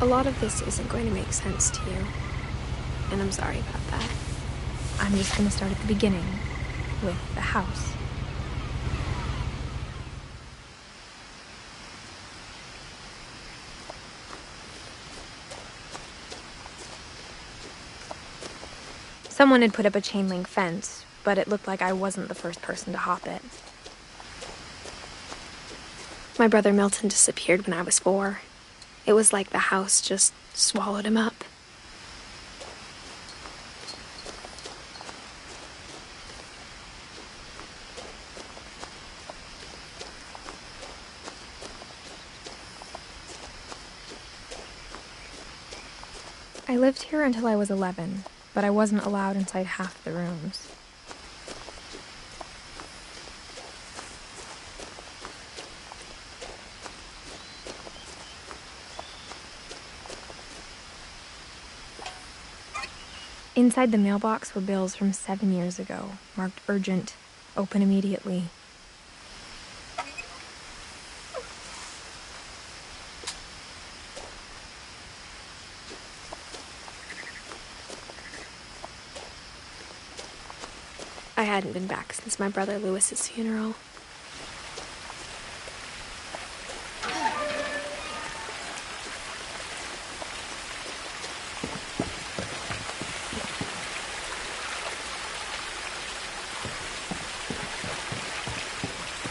A lot of this isn't going to make sense to you, and I'm sorry about that. I'm just going to start at the beginning, with the house. Someone had put up a chain link fence, but it looked like I wasn't the first person to hop it. My brother Milton disappeared when I was 4. It was like the house just swallowed him up. I lived here until I was 11, but I wasn't allowed inside half the rooms. Inside the mailbox were bills from 7 years ago, marked urgent, open immediately. I hadn't been back since my brother Lewis's funeral.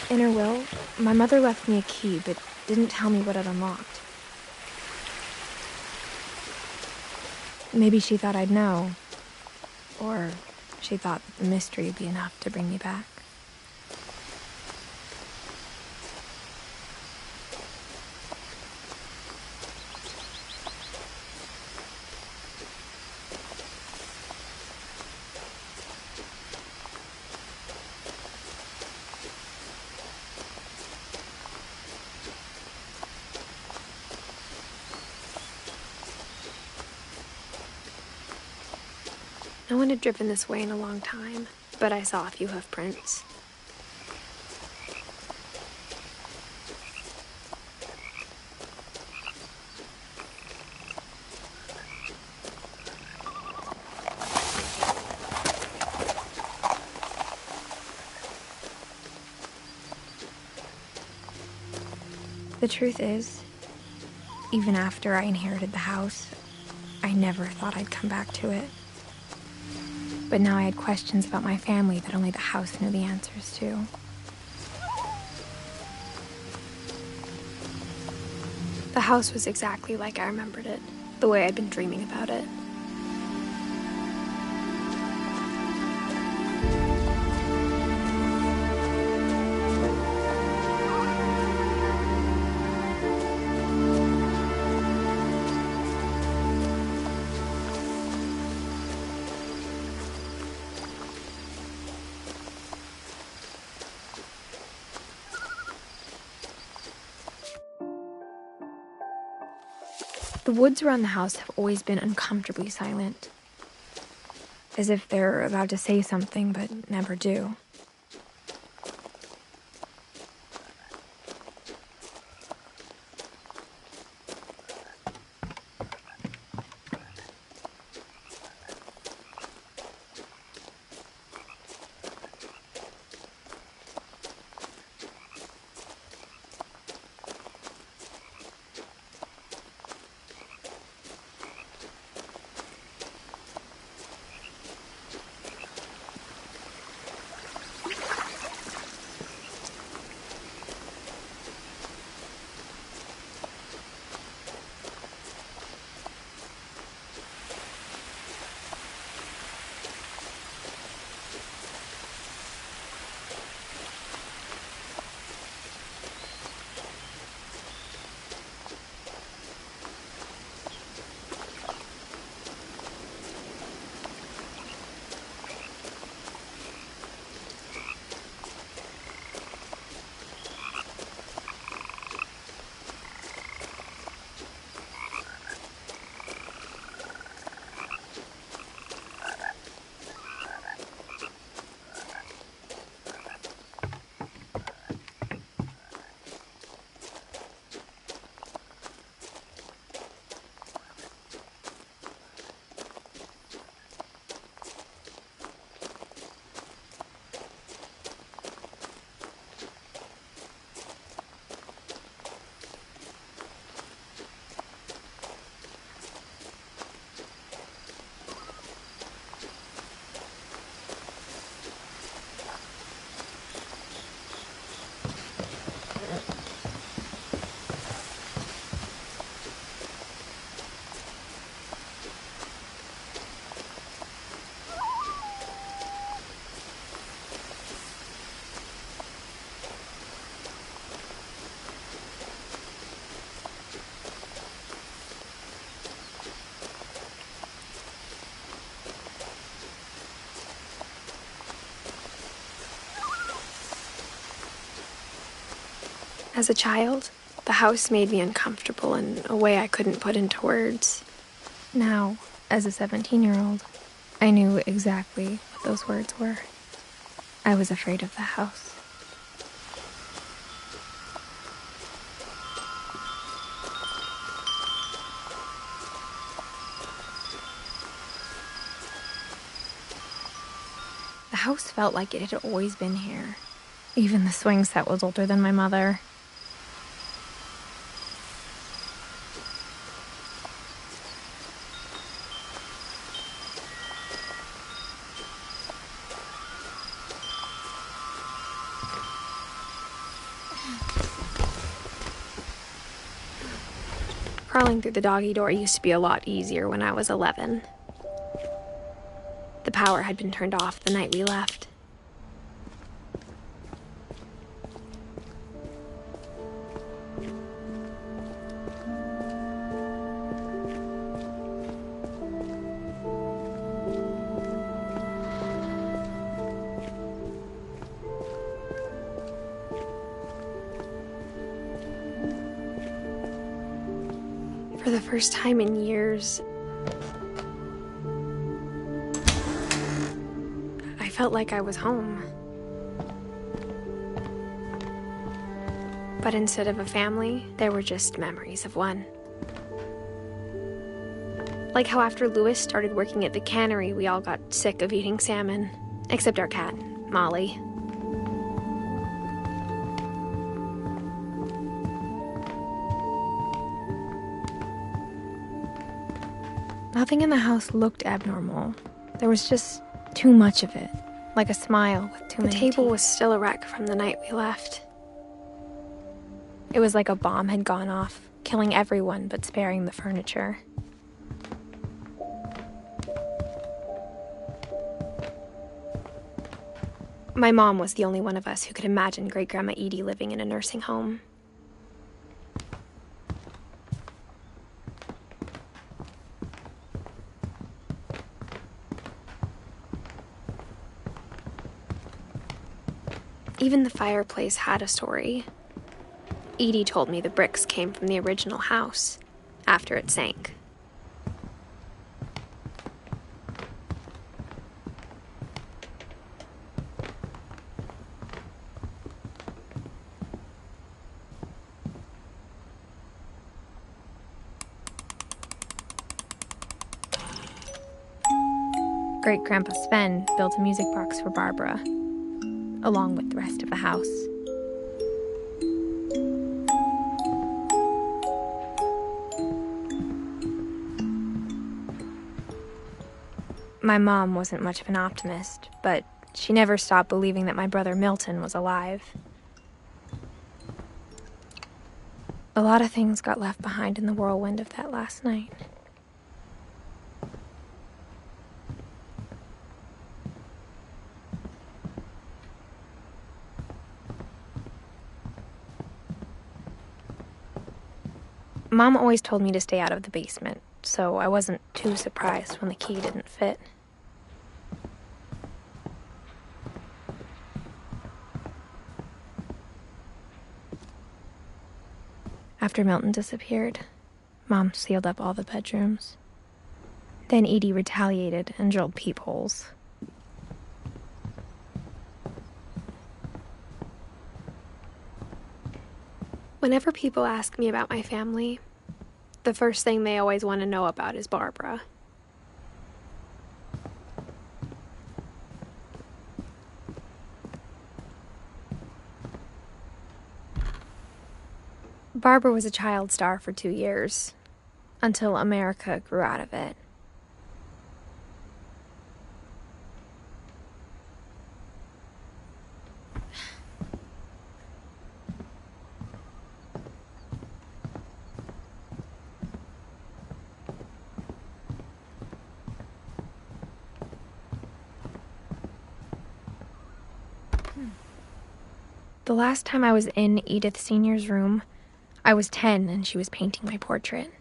In her will, my mother left me a key, but didn't tell me what it unlocked. Maybe she thought I'd know. Or she thought that the mystery would be enough to bring me back. No one had driven this way in a long time, but I saw a few hoof prints. The truth is, even after I inherited the house, I never thought I'd come back to it. But now I had questions about my family that only the house knew the answers to. The house was exactly like I remembered it, the way I'd been dreaming about it. The woods around the house have always been uncomfortably silent, as if they're about to say something but never do. As a child, the house made me uncomfortable in a way I couldn't put into words. Now, as a 17-year-old, I knew exactly what those words were. I was afraid of the house. The house felt like it had always been here. Even the swing set was older than my mother. Crawling through the doggy door used to be a lot easier when I was 11. The power had been turned off the night we left. For the first time in years, I felt like I was home. But instead of a family, there were just memories of one. Like how after Louis started working at the cannery, we all got sick of eating salmon, except our cat, Molly. Nothing in the house looked abnormal. There was just too much of it, like a smile with too The many table teeth. was still a wreck from the night we left. It was like a bomb had gone off, killing everyone but sparing the furniture. My mom was the only one of us who could imagine Great-Grandma Edie living in a nursing home. Even the fireplace had a story. Edie told me the bricks came from the original house, after it sank. Great-Grandpa Sven built a music box for Barbara, along with the rest of the house. My mom wasn't much of an optimist, but she never stopped believing that my brother Milton was alive. A lot of things got left behind in the whirlwind of that last night. Mom always told me to stay out of the basement, so I wasn't too surprised when the key didn't fit. After Milton disappeared, Mom sealed up all the bedrooms. Then Edie retaliated and drilled peepholes. Whenever people ask me about my family, the first thing they always want to know about is Barbara. Barbara was a child star for 2 years, until America grew out of it. The last time I was in Edith Sr.'s room, I was 10 and she was painting my portrait.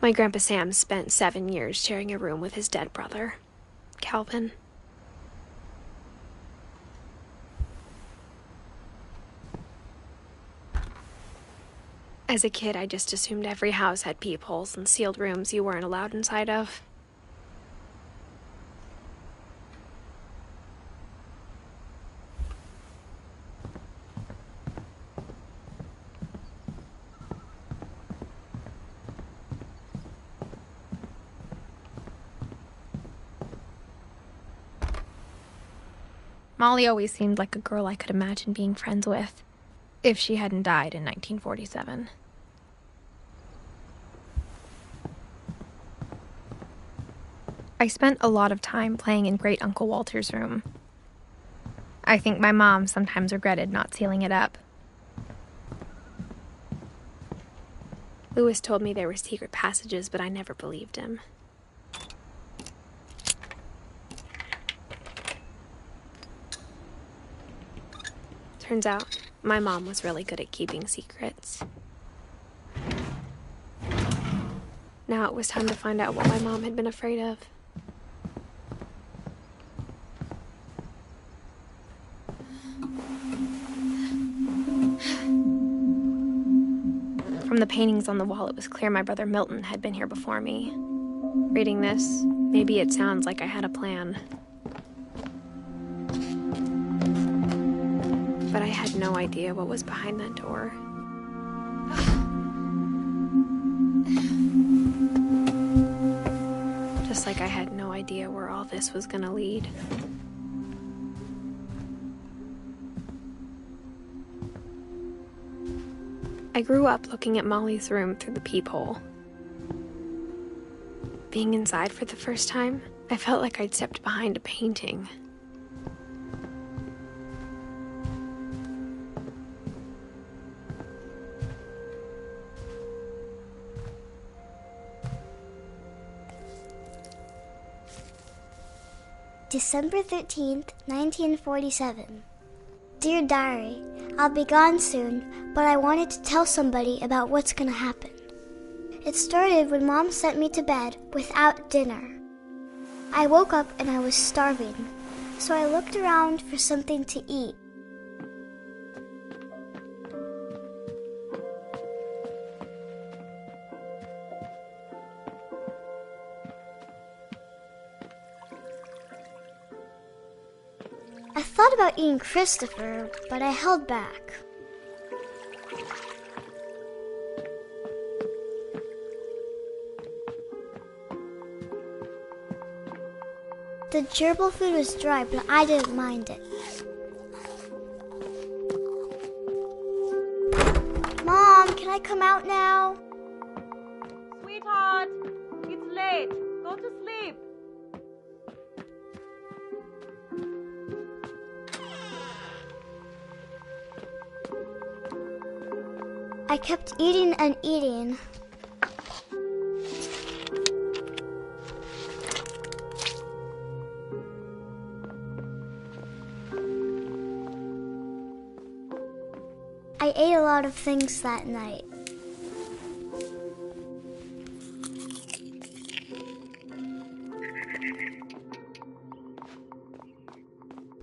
My Grandpa Sam spent 7 years sharing a room with his dead brother, Calvin. As a kid, I just assumed every house had peepholes and sealed rooms you weren't allowed inside of. Molly always seemed like a girl I could imagine being friends with, if she hadn't died in 1947. I spent a lot of time playing in Great Uncle Walter's room. I think my mom sometimes regretted not sealing it up. Lewis told me there were secret passages, but I never believed him. Turns out, my mom was really good at keeping secrets. Now it was time to find out what my mom had been afraid of. From the paintings on the wall, it was clear my brother Milton had been here before me. Reading this, maybe it sounds like I had a plan. But I had no idea what was behind that door. Just like I had no idea where all this was gonna lead. I grew up looking at Molly's room through the peephole. Being inside for the first time, I felt like I'd stepped behind a painting. December 13th, 1947. Dear Diary, I'll be gone soon, but I wanted to tell somebody about what's gonna happen. It started when Mom sent me to bed without dinner. I woke up and I was starving, so I looked around for something to eat. I thought about eating Christopher, but I held back. The gerbil food was dry, but I didn't mind it. Mom, can I come out now? Sweetheart, it's late. Go to sleep. I kept eating and eating. I ate a lot of things that night.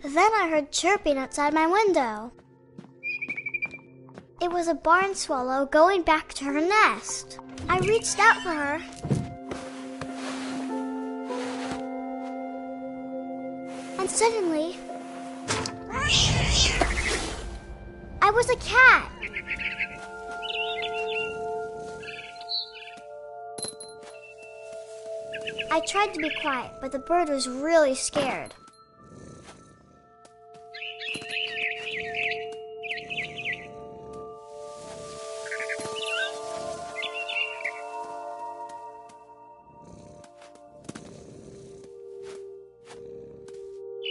Then I heard chirping outside my window. It was a barn swallow going back to her nest. I reached out for her. And suddenly, I was a cat. I tried to be quiet, but the bird was really scared.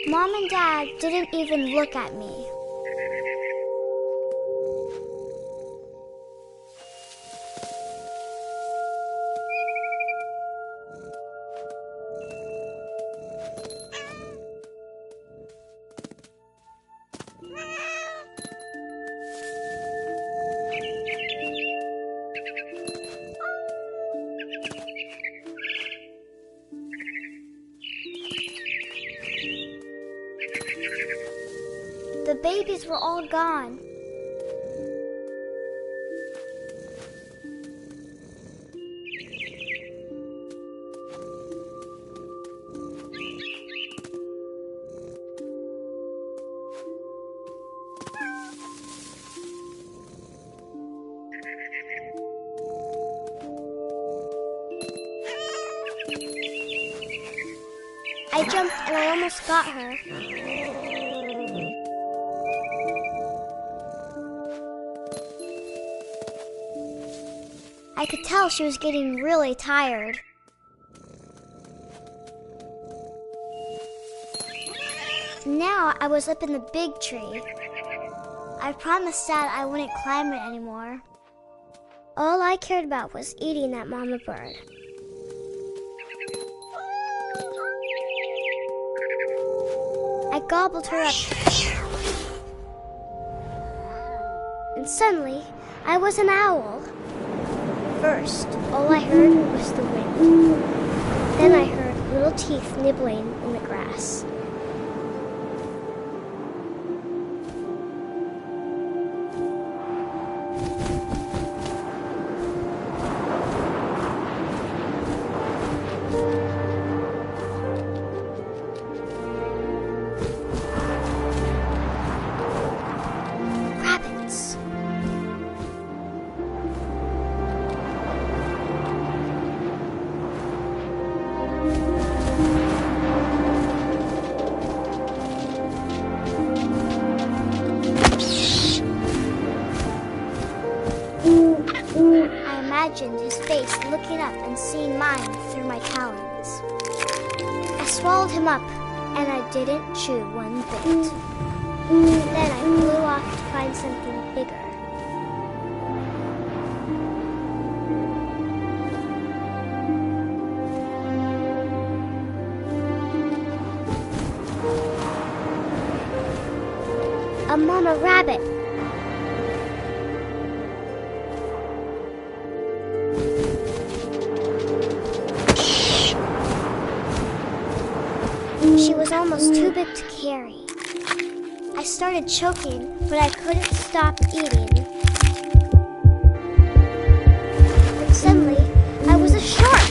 Mom and Dad didn't even look at me. puppies were all gone. I jumped and I almost got her. I could tell she was getting really tired. Now I was up in the big tree. I promised Dad I wouldn't climb it anymore. All I cared about was eating that mama bird. I gobbled her up. And suddenly, I was an owl. First, all I heard was the wind. Then I heard little teeth nibbling in the grass. Rabbits. I imagined his face looking up and seeing mine through my talons. I swallowed him up, and I didn't chew one bit. Then I flew off to find something bigger. A mama rabbit. She was almost too big to carry. I started choking, but I couldn't stop eating. And suddenly, I was a shark.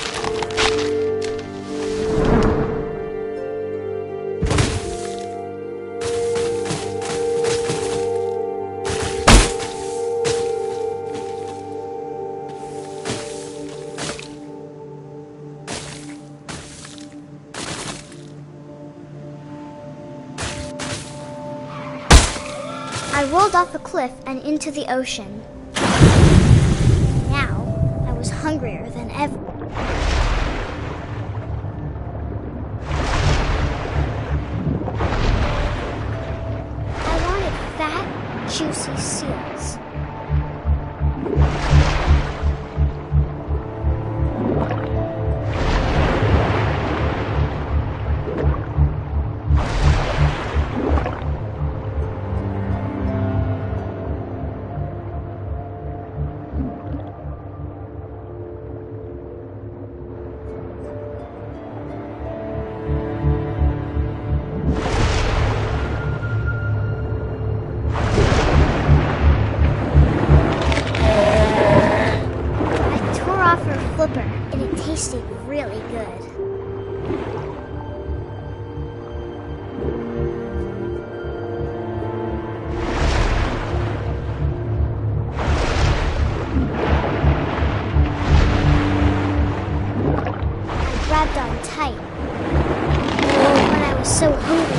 I rolled off a cliff and into the ocean. Now, I was hungrier than ever. I wanted fat, juicy seals. Flipper, and it tasted really good. I grabbed on tight. When I was so hungry,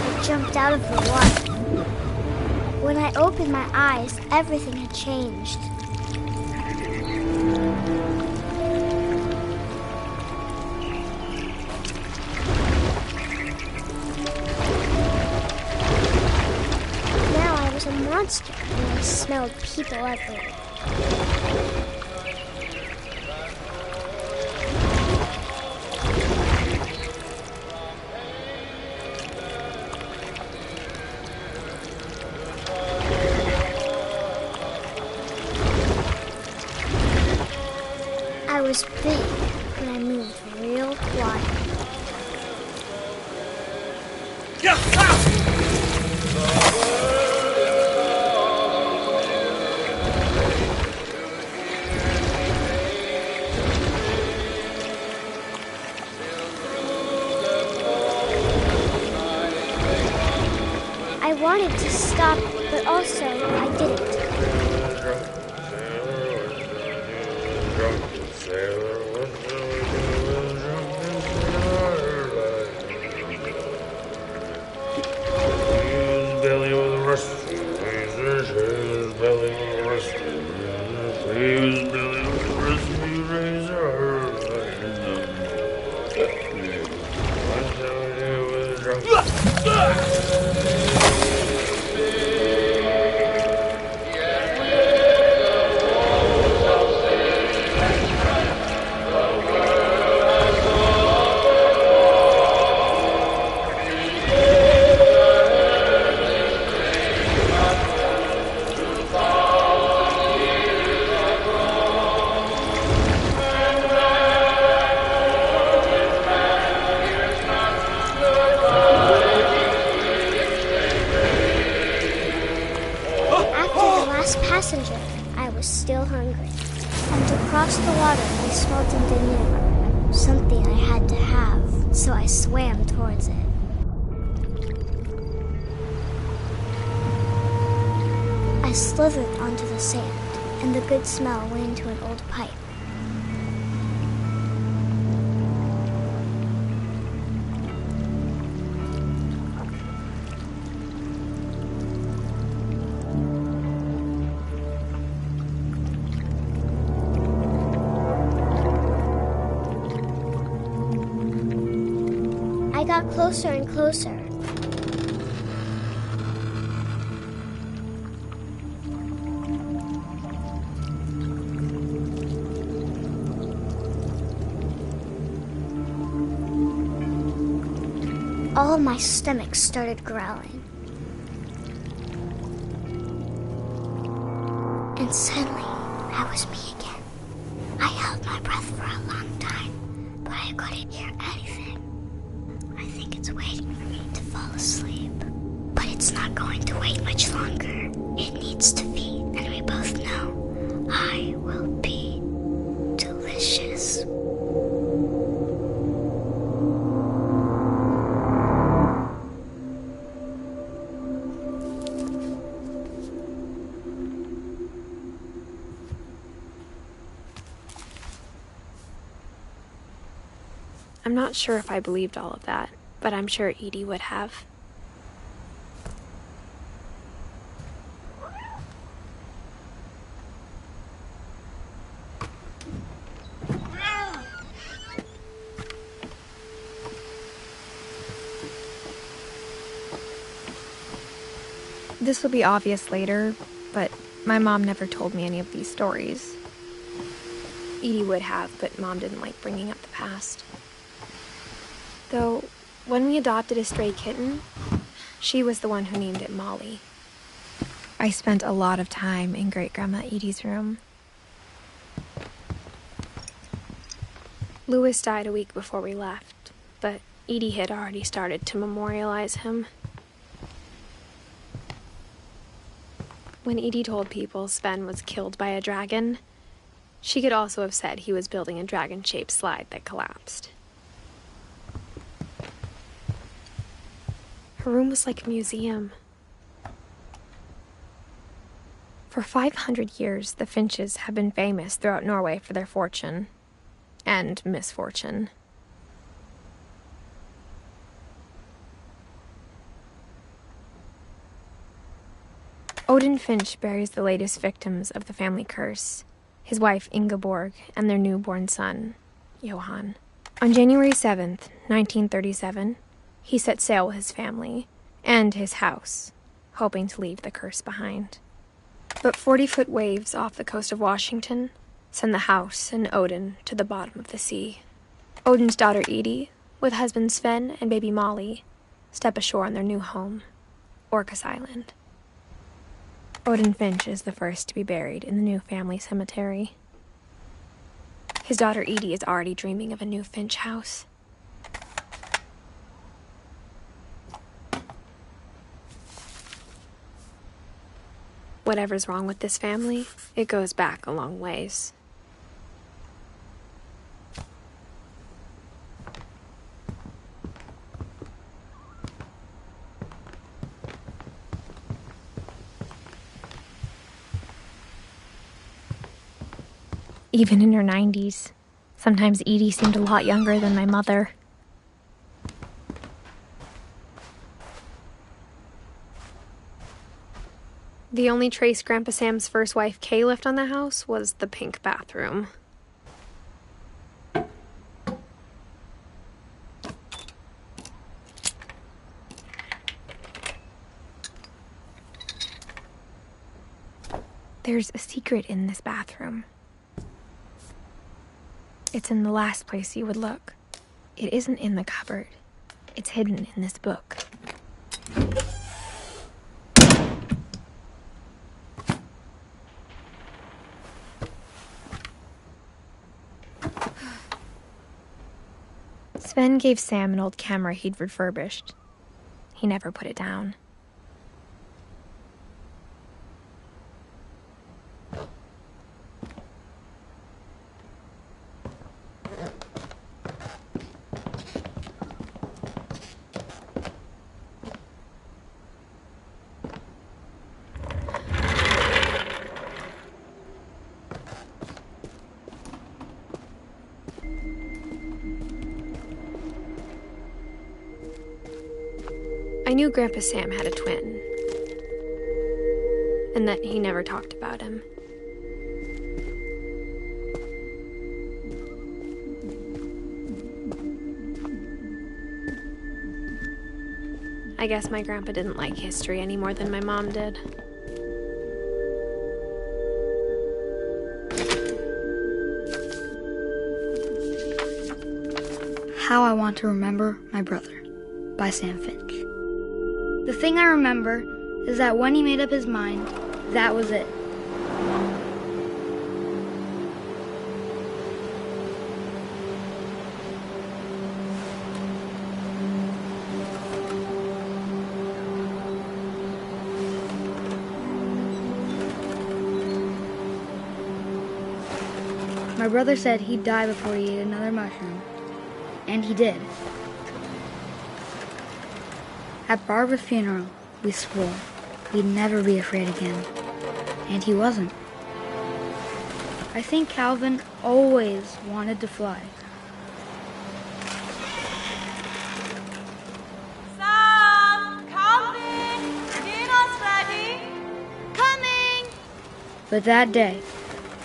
I jumped out of the water. When I opened my eyes, everything had changed. A monster, and I smelled people everywhere. I was big, but I moved real wild. Yeah! wanted to stop, but also I didn't. Passenger, I was still hungry. And to cross the water, I smelled something new. Something I had to have, so I swam towards it. I slithered onto the sand, and the good smell went into an old pipe. I got closer and closer. All of my stomach started growling. And suddenly, that was me again. I held my breath for a long time, but I couldn't hear anything. I think it's waiting for me to fall asleep. But it's not going to wait much longer. It needs to feed, and we both know I will be delicious. I'm not sure if I believed all of that, but I'm sure Edie would have. This will be obvious later, but my mom never told me any of these stories. Edie would have, but Mom didn't like bringing up the past. Though, when we adopted a stray kitten, she was the one who named it Molly. I spent a lot of time in Great-Grandma Edie's room. Louis died a week before we left, but Edie had already started to memorialize him. When Edie told people Sven was killed by a dragon, she could also have said he was building a dragon-shaped slide that collapsed. Her room was like a museum. For 500 years, the Finches have been famous throughout Norway for their fortune and misfortune. Odin Finch buries the latest victims of the family curse, his wife Ingeborg and their newborn son, Johan. On January 7th, 1937, he set sail with his family and his house, hoping to leave the curse behind. But 40-foot waves off the coast of Washington send the house and Odin to the bottom of the sea. Odin's daughter Edie, with husband Sven and baby Molly, step ashore on their new home, Orcas Island. Odin Finch is the first to be buried in the new family cemetery. His daughter Edie is already dreaming of a new Finch house. Whatever's wrong with this family, it goes back a long ways. even in her 90s. Sometimes Edie seemed a lot younger than my mother. The only trace Grandpa Sam's first wife, Kay, left on the house was the pink bathroom. There's a secret in this bathroom. It's in the last place you would look. It isn't in the cupboard. It's hidden in this book. Sven gave Sam an old camera he'd refurbished. He never put it down. I knew Grandpa Sam had a twin, and that he never talked about him. I guess my grandpa didn't like history any more than my mom did. How I Want to Remember My Brother by Sam Finch. The thing I remember is that when he made up his mind, that was it. My brother said he'd die before he ate another mushroom, and he did. At Barbara's funeral, we swore we'd never be afraid again, and he wasn't. I think Calvin always wanted to fly. Sam! Calvin! Dinner's ready! Coming! But that day,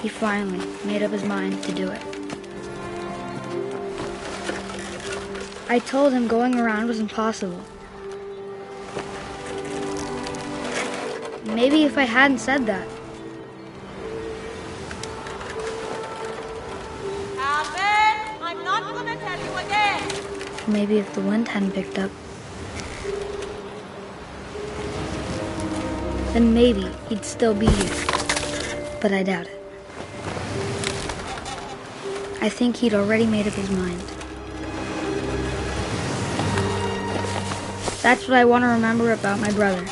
he finally made up his mind to do it. I told him going around was impossible. Maybe if I hadn't said that. Calvin! I'm not gonna tell you again! Maybe if the wind hadn't picked up. Then maybe he'd still be here. But I doubt it. I think he'd already made up his mind. That's what I want to remember about my brother.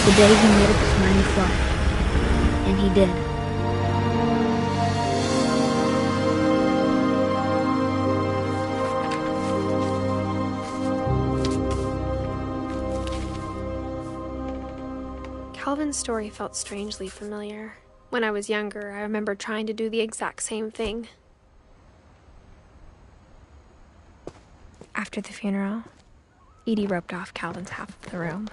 The day he made up his mind to fly. And he did. Calvin's story felt strangely familiar. When I was younger, I remember trying to do the exact same thing. After the funeral, Edie roped off Calvin's half of the room.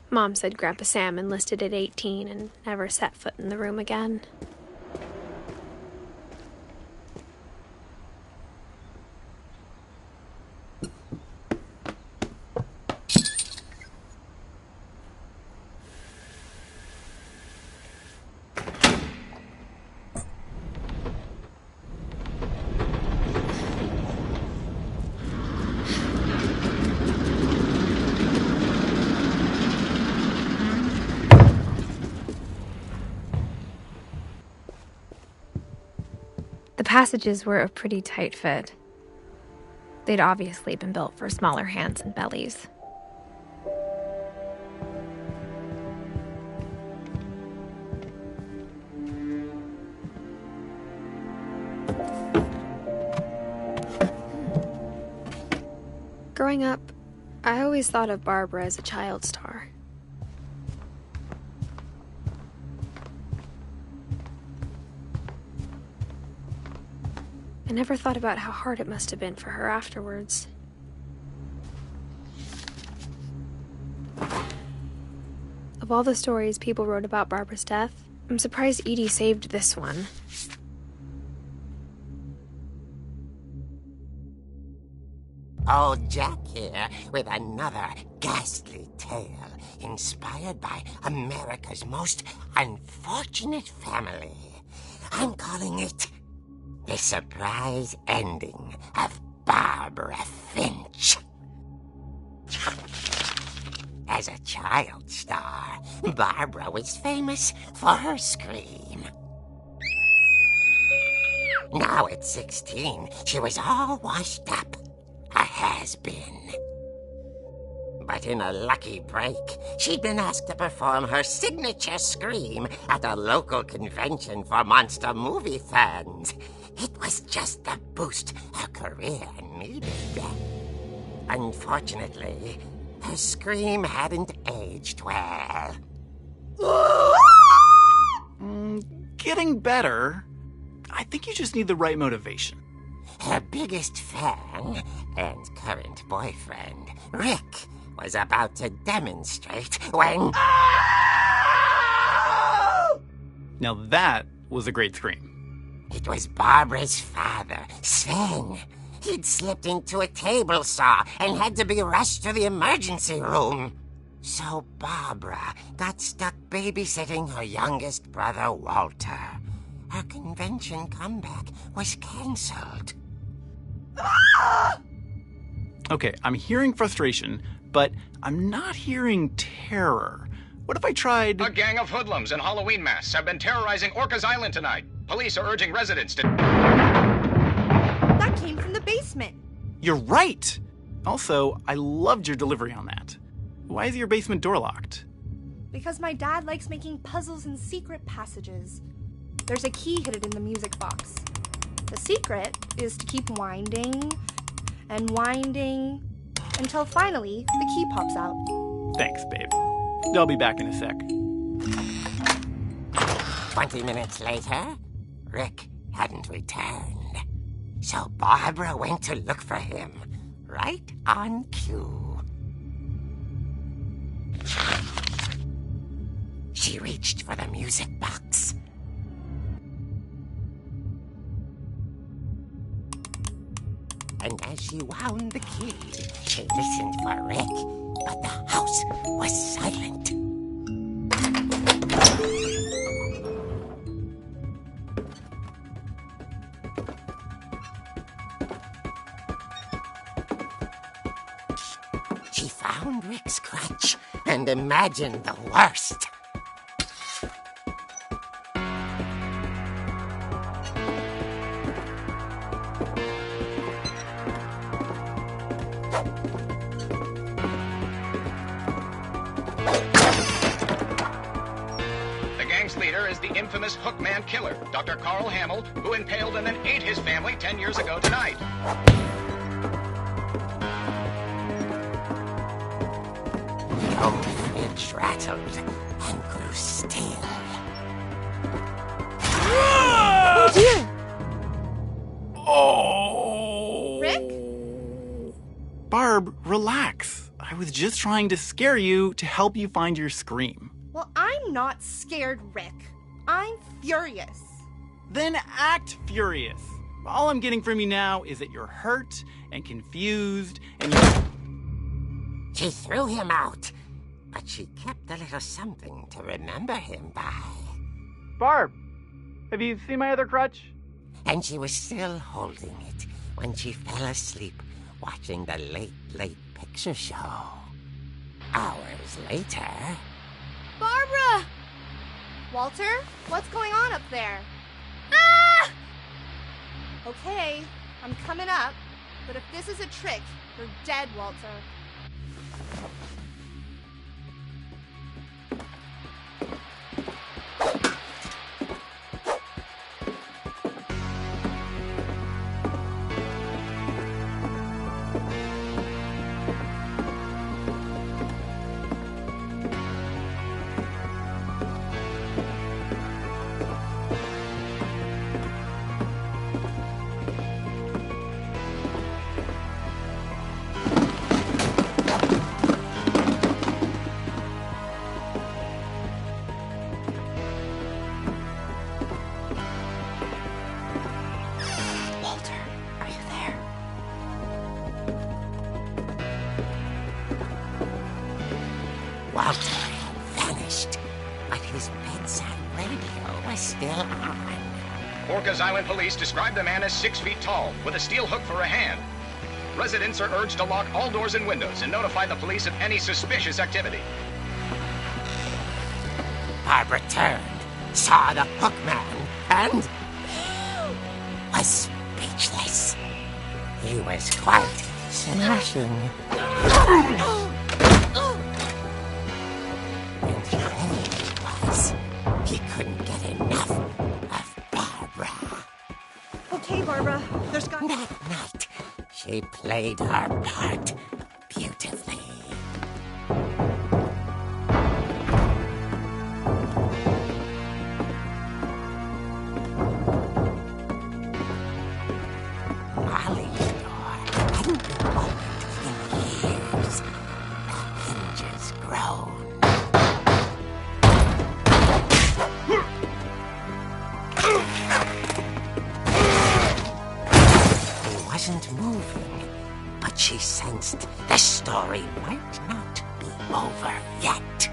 Mom said Grandpa Sam enlisted at 18 and never set foot in the room again. The passages were a pretty tight fit. They'd obviously been built for smaller hands and bellies. Growing up, I always thought of Barbara as a child star. I never thought about how hard it must have been for her afterwards. Of all the stories people wrote about Barbara's death, I'm surprised Edie saved this one. Old Jack here with another ghastly tale inspired by America's most unfortunate family. I'm calling it The Surprise Ending of Barbara Finch. As a child star, Barbara was famous for her scream. Now at 16, she was all washed up. A has-been. But in a lucky break, she'd been asked to perform her signature scream at a local convention for monster movie fans. It was just the boost her career needed. Unfortunately, her scream hadn't aged well. Getting better. I think you just need the right motivation. Her biggest fan and current boyfriend, Rick, was about to demonstrate when... Now that was a great scream. It was Barbara's father, Sven. He'd slipped into a table saw and had to be rushed to the emergency room. So Barbara got stuck babysitting her youngest brother, Walter. Her convention comeback was cancelled. Okay, I'm hearing frustration, but I'm not hearing terror. What if I tried... A gang of hoodlums in Halloween masks have been terrorizing Orcas Island tonight. Police are urging residents to... That came from the basement. You're right! Also, I loved your delivery on that. Why is your basement door locked? Because my dad likes making puzzles and secret passages. There's a key hidden in the music box. The secret is to keep winding and winding until finally the key pops out. Thanks, babe. I'll be back in a sec. 20 minutes later, Rick hadn't returned. So Barbara went to look for him, right on cue. She reached for the music box. And as she wound the key, she listened for Rick, but the house was silent. She found Rick's crutch and imagined the worst. Leader is the infamous Hookman killer, Dr. Carl Hamill, who impaled and then ate his family 10 years ago tonight. Old Finch rattled and grew still. Oh dear! Oh! Rick? Barb, relax. I was just trying to scare you to help you find your scream. Well, I'm not scared, Rick. I'm furious. Then act furious. All I'm getting from you now is that you're hurt and confused and you... She threw him out, but she kept a little something to remember him by. Barb, have you seen my other crutch? And she was still holding it when she fell asleep watching the late picture show. Hours later... Barbara! Walter, what's going on up there? Ah! Okay, I'm coming up, but if this is a trick, you're dead, Walter. Walter had vanished, but his bedside radio was still on. Orcas Island police describe the man as 6 feet tall, with a steel hook for a hand. Residents are urged to lock all doors and windows and notify the police of any suspicious activity. Barbara turned, saw the hook man, and was speechless. He was quite smashing. And then he was. He couldn't get enough of Barbara. Okay, Barbara, there's got... That night, she played her part beautifully. Molly's door hadn't been opened in years. The hinges groaned. He wasn't moving, but she sensed the story might not be over yet.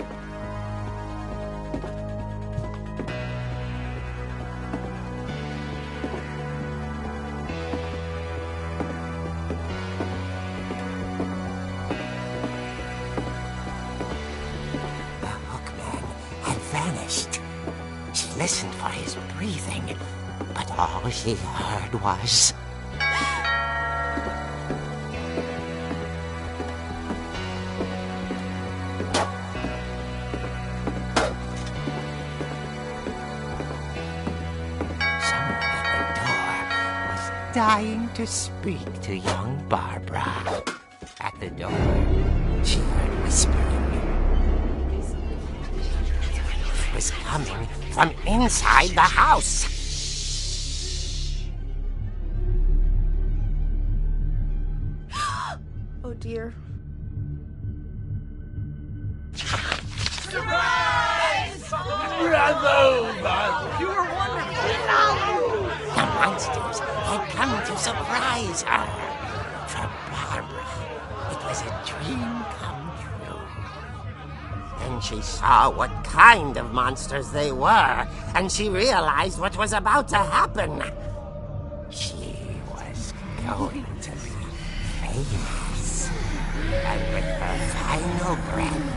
The hookman had vanished. She listened for his breathing, but all she heard was... Someone at the door was dying to speak to young Barbara. At the door, she heard whispering. It was coming from inside the house. Oh, dear. The monsters had come to surprise her. For Barbara, it was a dream come true. Then she saw what kind of monsters they were, and she realized what was about to happen. She was going to be famous. And with her final breath,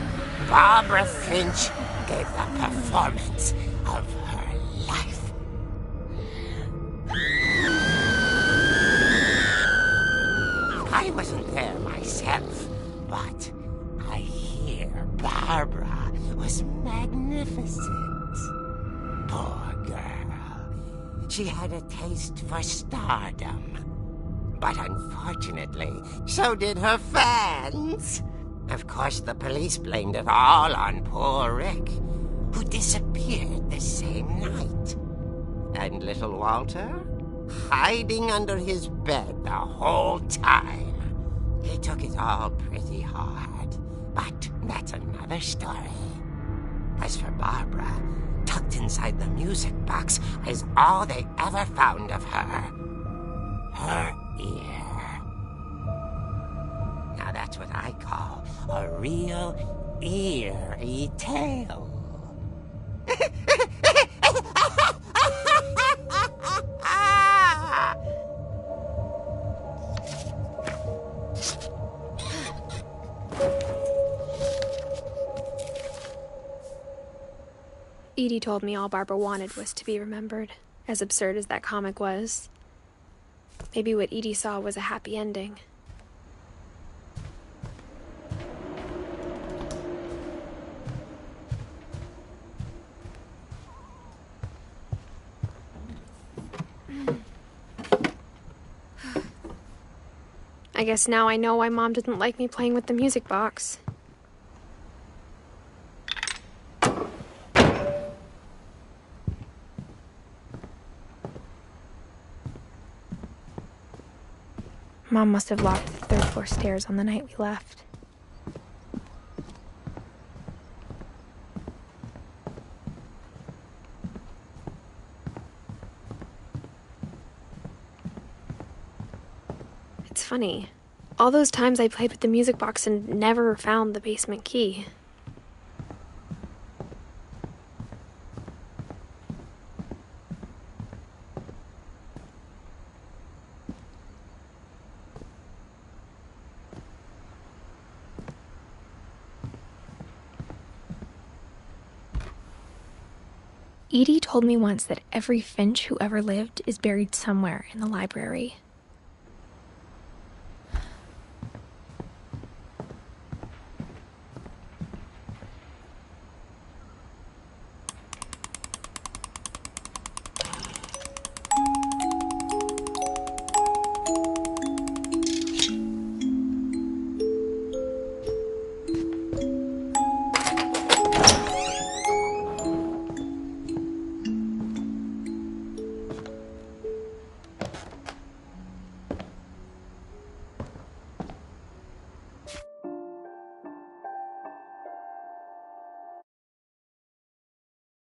Barbara Finch gave the performance of her life. I wasn't there myself, but I hear Barbara was magnificent. Poor girl. She had a taste for stardom. But unfortunately, so did her fans. Of course, the police blamed it all on poor Rick, who disappeared the same night. And little Walter? Hiding under his bed the whole time. He took it all pretty hard, but that's another story. As for Barbara, tucked inside the music box is all they ever found of her. Her ear. Now that's what I call a real eerie tale. Edie told me all Barbara wanted was to be remembered, as absurd as that comic was. Maybe what Edie saw was a happy ending. I guess now I know why Mom didn't like me playing with the music box. Mom must have locked the third floor stairs on the night we left. It's funny. All those times I played with the music box and never found the basement key. Edie told me once that every Finch who ever lived is buried somewhere in the library.